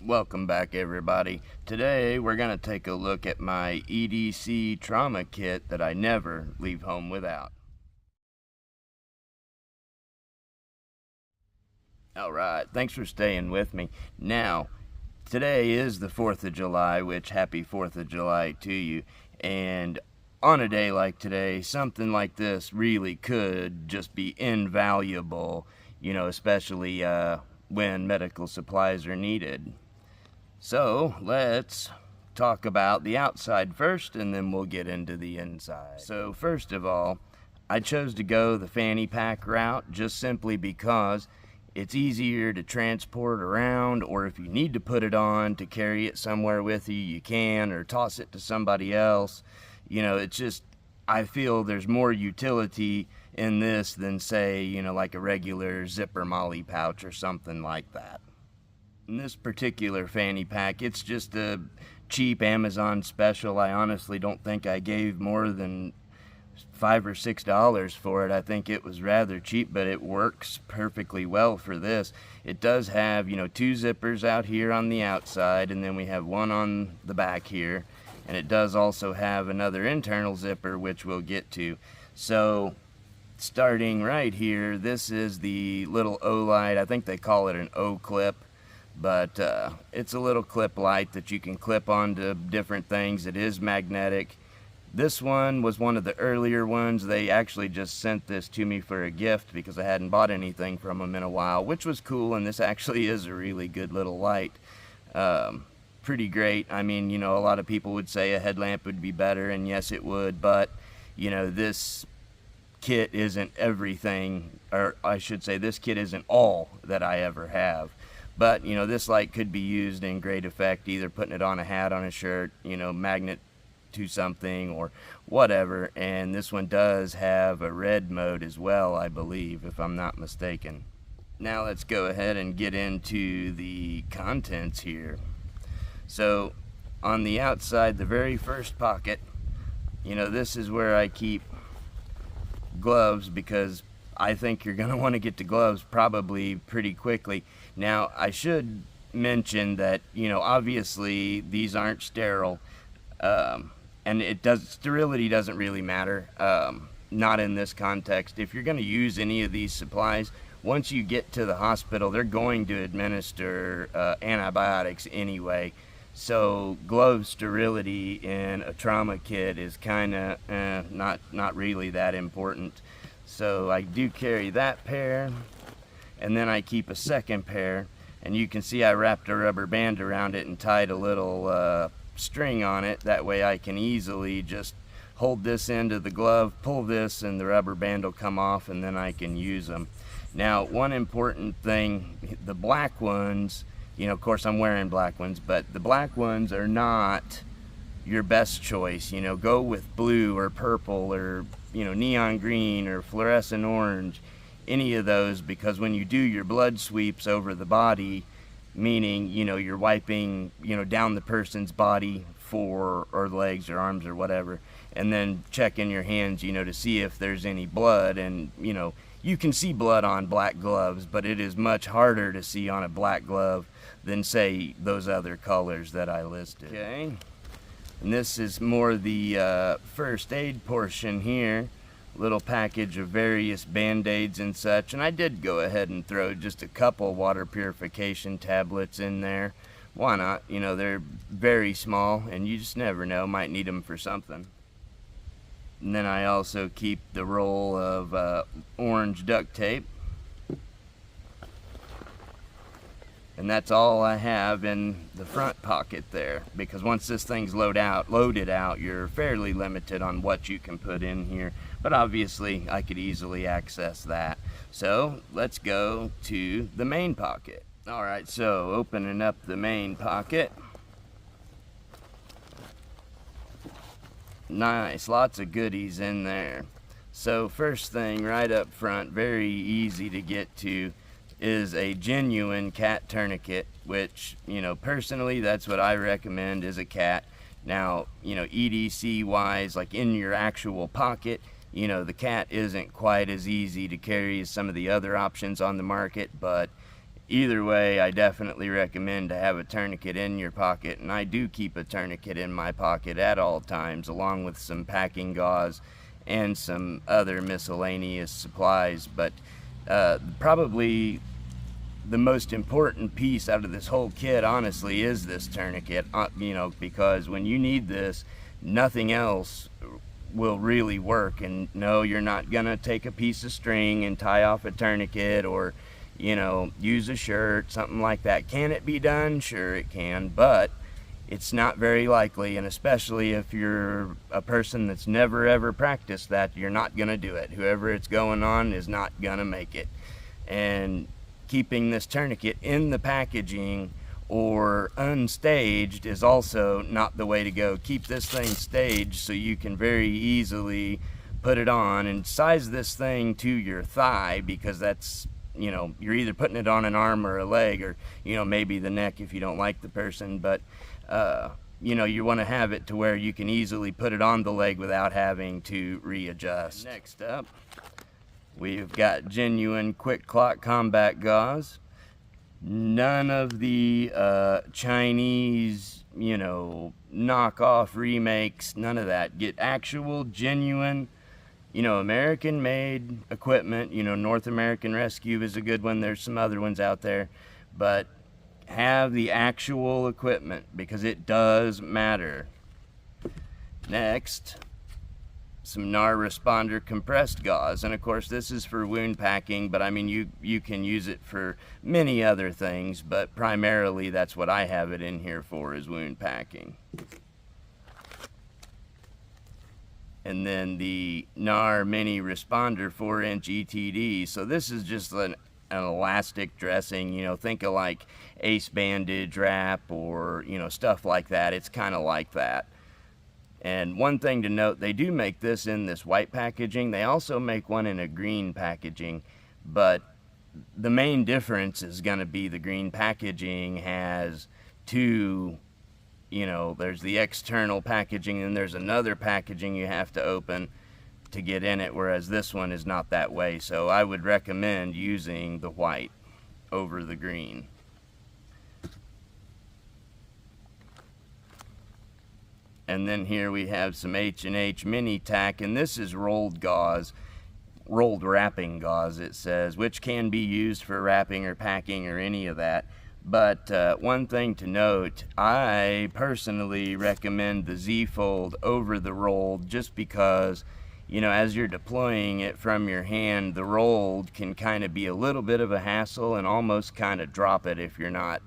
Welcome back, everybody. Today we're going to take a look at my EDC trauma kit that I never leave home without. Alright, thanks for staying with me. Now, today is the 4th of July, which happy 4th of July to you. And on a day like today, something like this really could just be invaluable, especially when medical supplies are needed. So let's talk about the outside first, and then we'll get into the inside. So first of all, I chose to go the fanny pack route just simply because it's easier to transport around, or if you need to put it on to carry it somewhere with you, you can, or toss it to somebody else. It's just, I feel there's more utility in this than, say, like a regular zipper molly pouch or something like that. In this particular fanny pack, it's just a cheap Amazon special. I honestly don't think I gave more than $5 or $6 for it. I think it was rather cheap, but it works perfectly well for this. It does have, 2 zippers out here on the outside, and then we have one on the back here, and it does also have another internal zipper, which we'll get to. So starting right here, this is the little O-light. I think they call it an O-clip. But it's a little clip light that you can clip onto different things. It is magnetic. This one was one of the earlier ones. They actually just sent this to me for a gift because I hadn't bought anything from them in a while, which was cool. And this actually is a really good little light. Pretty great. I mean, a lot of people would say a headlamp would be better, and yes, it would. But, this kit isn't everything, or I should say this kit isn't all that I ever have. But, this light could be used in great effect, either putting it on a hat, on a shirt, magnet to something or whatever. And this one does have a red mode as well, I believe, if I'm not mistaken. Now let's go ahead and get into the contents here. So, on the outside, the very first pocket, this is where I keep gloves, because I think you're going to want to get to gloves probably pretty quickly. Now, I should mention that, obviously these aren't sterile, and sterility doesn't really matter, not in this context. If you're going to use any of these supplies, once you get to the hospital, they're going to administer antibiotics anyway. So glove sterility in a trauma kit is kind of not really that important. So I do carry that pair, and then I keep a second pair, and you can see I wrapped a rubber band around it and tied a little string on it. That way I can easily just hold this end of the glove, pull this, and the rubber band will come off, and then I can use them. Now, one important thing, the black ones, of course I'm wearing black ones, but the black ones are not your best choice. Go with blue or purple or neon green or fluorescent orange, any of those, because when you do your blood sweeps over the body, meaning you're wiping down the person's body or legs or arms or whatever, and then checking your hands to see if there's any blood, and you can see blood on black gloves, but it is much harder to see on a black glove than, say, those other colors that I listed. Okay. And this is more the first aid portion here. Little package of various band-aids and such. And I did go ahead and throw just a couple water purification tablets in there. Why not? They're very small, and you just never know. Might need them for something. And then I also keep the roll of orange duct tape. And that's all I have in the front pocket there, because once this thing's loaded out, you're fairly limited on what you can put in here. But obviously, I could easily access that. So let's go to the main pocket. Alright, so opening up the main pocket. Nice, lots of goodies in there. So first thing right up front, very easy to get to, is a genuine cat tourniquet, which, personally, that's what I recommend, is a cat. Now, EDC wise, like in your actual pocket, the cat isn't quite as easy to carry as some of the other options on the market, but either way, I definitely recommend to have a tourniquet in your pocket, and I do keep a tourniquet in my pocket at all times, along with some packing gauze and some other miscellaneous supplies. But probably the most important piece out of this whole kit, honestly, is this tourniquet, you know, because when you need this, nothing else will really work. And no, you're not gonna take a piece of string and tie off a tourniquet, or, you know, use a shirt, something like that. Can it be done? Sure it can, but it's not very likely, and especially if you're a person that's never ever practiced that, you're not gonna do it. Whoever it's going on is not gonna make it. And keeping this tourniquet in the packaging or unstaged is also not the way to go. Keep this thing staged so you can very easily put it on, and size this thing to your thigh, because that's, you know, you're either putting it on an arm or a leg, or, you know, maybe the neck if you don't like the person. But you know, you want to have it to where you can easily put it on the leg without having to readjust. Next up, we've got genuine quick clock combat gauze. None of the Chinese, you know, knockoff remakes, none of that. Get actual, genuine, you know, American made equipment. You know, North American Rescue is a good one. There's some other ones out there, but have the actual equipment, because it does matter. Next, some NAR Responder compressed gauze, and of course this is for wound packing, but I mean you can use it for many other things, but primarily that's what I have it in here for, is wound packing. And then the NAR Mini Responder 4-inch ETD. So this is just an elastic dressing, you know, think of like ace bandage wrap, or, you know, stuff like that. It's kind of like that. And one thing to note, they do make this in this white packaging. They also make one in a green packaging, but the main difference is going to be the green packaging has two, you know, there's the external packaging and there's another packaging you have to open to get in it, whereas this one is not that way. So I would recommend using the white over the green. And then here we have some H&H mini tack, and this is rolled gauze, rolled wrapping gauze it says, which can be used for wrapping or packing or any of that. But one thing to note, I personally recommend the Z-fold over the rolled, just because, you know, as you're deploying it from your hand, the rolled can kind of be a little bit of a hassle and almost kind of drop it if you're not,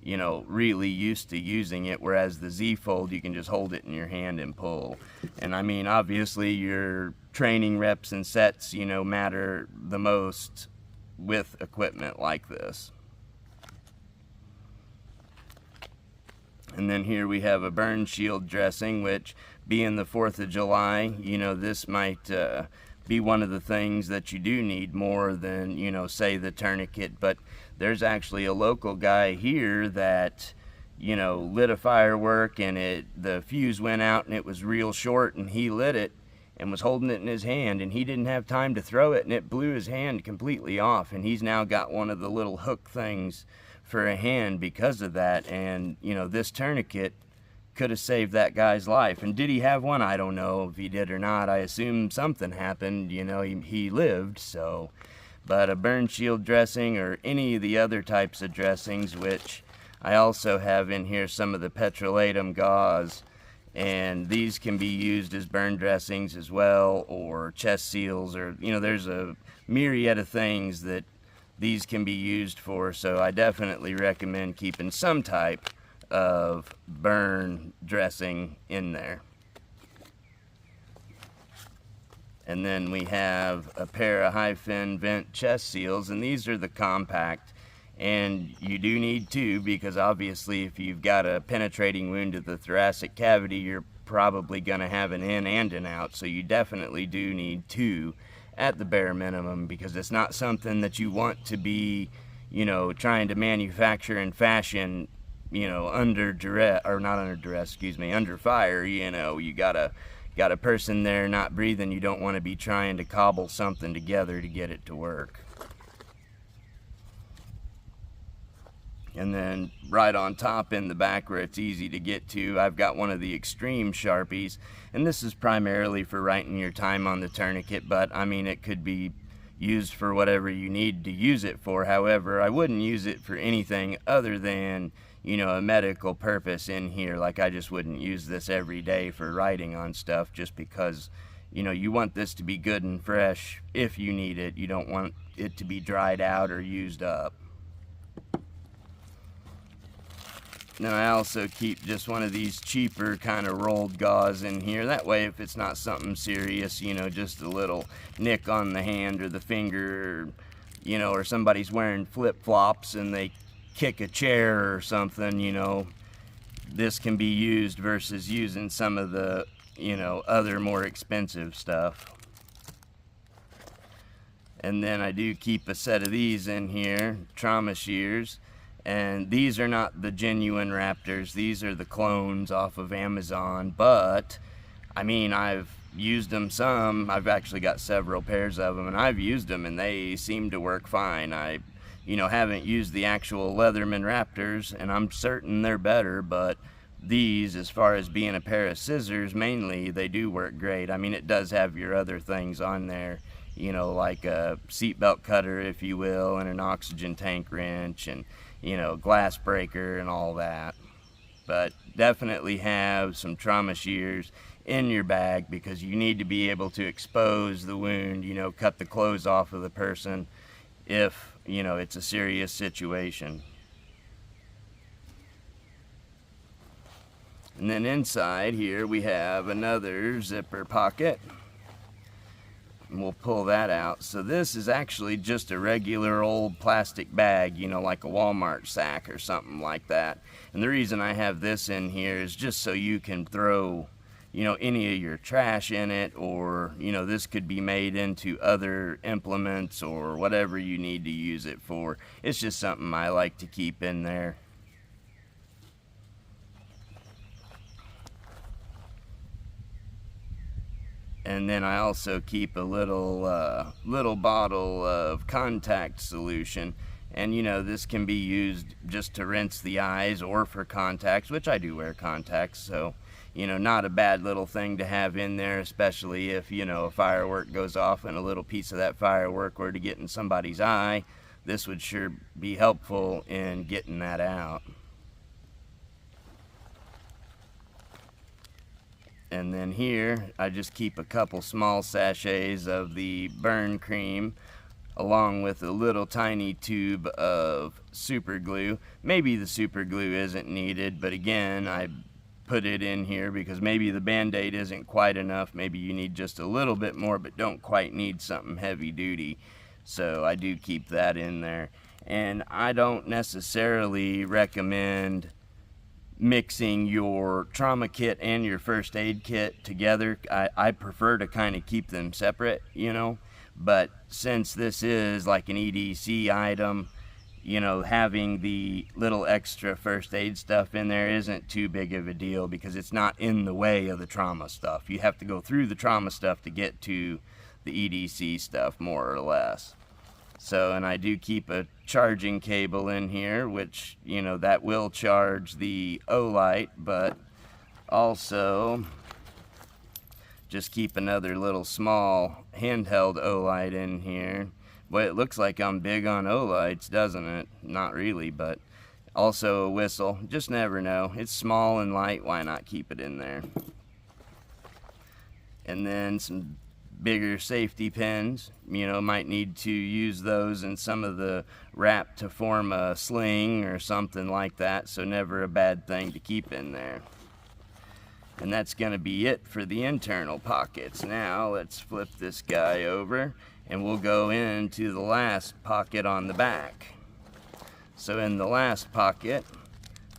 you know, really used to using it, whereas the Z-fold, you can just hold it in your hand and pull. And I mean, obviously your training reps and sets, you know, matter the most with equipment like this. And then here we have a burn shield dressing, which, being the 4th of July, you know, this might be one of the things that you do need more than, you know, say the tourniquet. But there's actually a local guy here that, you know, lit a firework and the fuse went out and it was real short, and he lit it and was holding it in his hand, and he didn't have time to throw it, and it blew his hand completely off, and he's now got one of the little hook things for a hand because of that. And, you know, this tourniquet could have saved that guy's life. And did he have one? I don't know if he did or not. I assume something happened, you know, he lived, so. But a burn shield dressing, or any of the other types of dressings, which I also have in here some of the petrolatum gauze, and these can be used as burn dressings as well, or chest seals, or, you know, there's a myriad of things that these can be used for. So I definitely recommend keeping some type of burn dressing in there. And then we have a pair of high fin vent chest seals, and these are the compact, and you do need two, because obviously if you've got a penetrating wound to the thoracic cavity, you're probably going to have an in and an out, so you definitely do need two at the bare minimum, because it's not something that you want to be, you know, trying to manufacture and fashion, you know, under duress, or not under duress, excuse me, under fire. You know, you got a person there not breathing. You don't want to be trying to cobble something together to get it to work. And then right on top in the back where it's easy to get to, I've got one of the extreme Sharpies, and this is primarily for writing your time on the tourniquet, but I mean it could be used for whatever you need to use it for. However, I wouldn't use it for anything other than, you know, a medical purpose in here. Like, I just wouldn't use this every day for writing on stuff, just because, you know, you want this to be good and fresh if you need it. You don't want it to be dried out or used up. Then I also keep just one of these cheaper kind of rolled gauze in here. That way, if it's not something serious, you know, just a little nick on the hand or the finger, or, you know, or somebody's wearing flip-flops and they kick a chair or something, you know, this can be used versus using some of the, you know, other more expensive stuff. And then I do keep a set of these in here, trauma shears. And these are not the genuine Raptors. These are the clones off of Amazon. But, I mean, I've used them some. I've actually got several pairs of them, and I've used them, and they seem to work fine. I, you know, haven't used the actual Leatherman Raptors, and I'm certain they're better, but these, as far as being a pair of scissors, mainly, they do work great. I mean, it does have your other things on there, you know, like a seatbelt cutter, if you will, and an oxygen tank wrench, and, you know, glass breaker and all that. But definitely have some trauma shears in your bag, because you need to be able to expose the wound, you know, cut the clothes off of the person if, you know, it's a serious situation. And then inside here we have another zipper pocket. And we'll pull that out. So this is actually just a regular old plastic bag, you know, like a Walmart sack or something like that. And the reason I have this in here is just so you can throw, you know, any of your trash in it, or, you know, this could be made into other implements or whatever you need to use it for. It's just something I like to keep in there. And then I also keep a little bottle of contact solution. And, you know, this can be used just to rinse the eyes or for contacts, which I do wear contacts. So, you know, not a bad little thing to have in there, especially if, you know, a firework goes off and a little piece of that firework were to get in somebody's eye. This would sure be helpful in getting that out. And then here, I just keep a couple small sachets of the burn cream, along with a little tiny tube of super glue. Maybe the super glue isn't needed, but again, I put it in here because maybe the Band-Aid isn't quite enough. Maybe you need just a little bit more, but don't quite need something heavy duty. So I do keep that in there. And I don't necessarily recommend mixing your trauma kit and your first aid kit together. I prefer to kind of keep them separate, you know, but since this is like an EDC item, you know, having the little extra first aid stuff in there isn't too big of a deal, because it's not in the way of the trauma stuff. You have to go through the trauma stuff to get to the EDC stuff, more or less. So, and I do keep a charging cable in here, which, you know, that will charge the O-light, but also just keep another little small handheld O-light in here. Well, it looks like I'm big on O-lights, doesn't it? Not really, but also a whistle. Just never know. It's small and light, why not keep it in there? And then some bigger safety pins, you know, might need to use those in some of the wrap to form a sling or something like that, so never a bad thing to keep in there. And that's going to be it for the internal pockets. Now let's flip this guy over and we'll go into the last pocket on the back. So in the last pocket,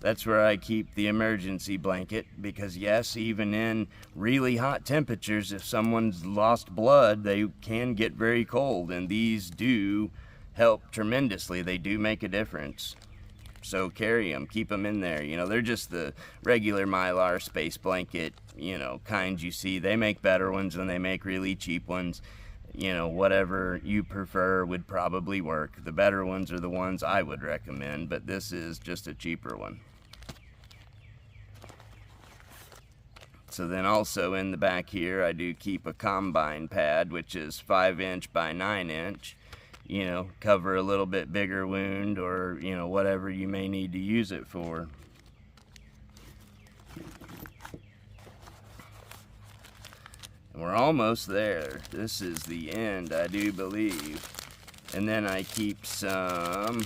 that's where I keep the emergency blanket, because yes, even in really hot temperatures, if someone's lost blood, they can get very cold, and these do help tremendously. They do make a difference. So carry them, keep them in there. You know, they're just the regular Mylar space blanket, you know, kinds you see. They make better ones and they make really cheap ones. you know, whatever you prefer would probably work. The better ones are the ones I would recommend, but this is just a cheaper one. So then also in the back here, I do keep a combine pad, which is 5" by 9". You know, cover a little bit bigger wound, or, you know, whatever you may need to use it for. And we're almost there. This is the end, I do believe. And then I keep some,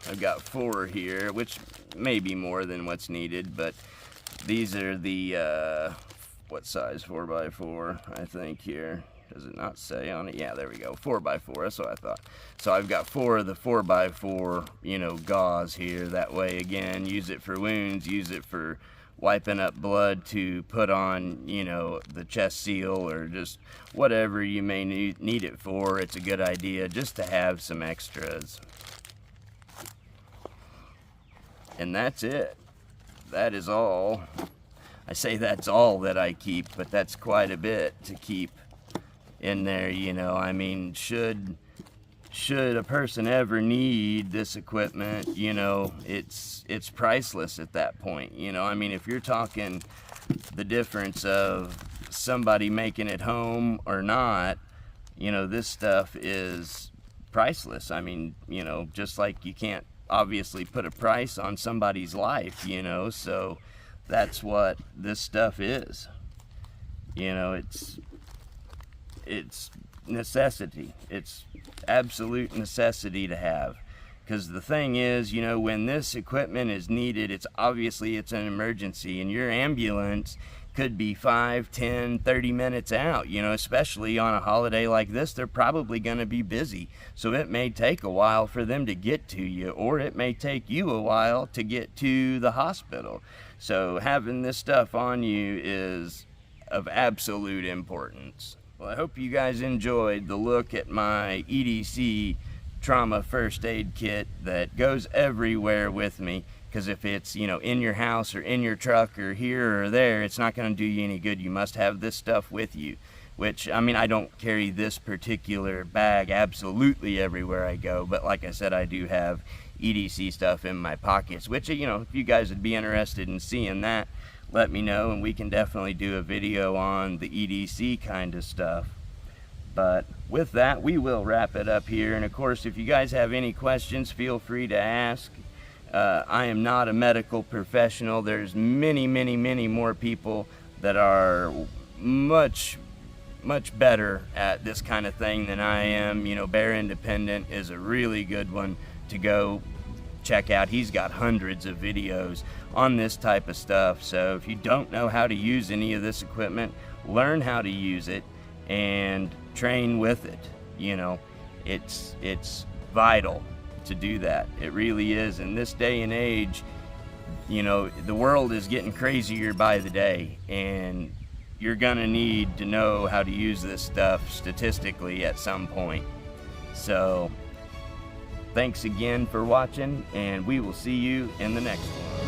I've got 4 here, which may be more than what's needed, but these are the, what size 4x4, I think here. Does it not say on it? Yeah, there we go, 4x4, that's what I thought. So I've got 4 of the 4x4, you know, gauze here. That way, again, use it for wounds, use it for wiping up blood to put on, you know, the chest seal, or just whatever you may need it for. It's a good idea just to have some extras. And that's it. That is all. I say that's all that I keep, but that's quite a bit to keep in there, you know. I mean, should a person ever need this equipment, you know, it's priceless at that point, you know. I mean, if you're talking the difference of somebody making it home or not, you know, this stuff is priceless. I mean, you know, just like you can't obviously put a price on somebody's life, you know, so that's what this stuff is. You know, it's necessity. It's absolute necessity to have, because the thing is, you know, when this equipment is needed, it's an emergency, and your ambulance could be 5, 10, 30 minutes out, you know, especially on a holiday like this. They're probably going to be busy, so it may take a while for them to get to you, or it may take you a while to get to the hospital. So having this stuff on you is of absolute importance. Well, I hope you guys enjoyed the look at my EDC trauma first aid kit that goes everywhere with me, because if it's, you know, in your house or in your truck or here or there, it's not going to do you any good. You must have this stuff with you, which, I mean, I don't carry this particular bag absolutely everywhere I go, but like I said, I do have EDC stuff in my pockets, which, you know, if you guys would be interested in seeing that, let me know, and we can definitely do a video on the EDC kind of stuff. But with that, we will wrap it up here. And of course, if you guys have any questions, feel free to ask. I am not a medical professional. There's many more people that are much better at this kind of thing than I am. You know, Bear Independent is a really good one to go check out. He's got hundreds of videos on this type of stuff. So if you don't know how to use any of this equipment, learn how to use it and train with it. You know, it's vital to do that. It really is. In this day and age, you know, the world is getting crazier by the day, and you're gonna need to know how to use this stuff statistically at some point. So thanks again for watching, and we will see you in the next one.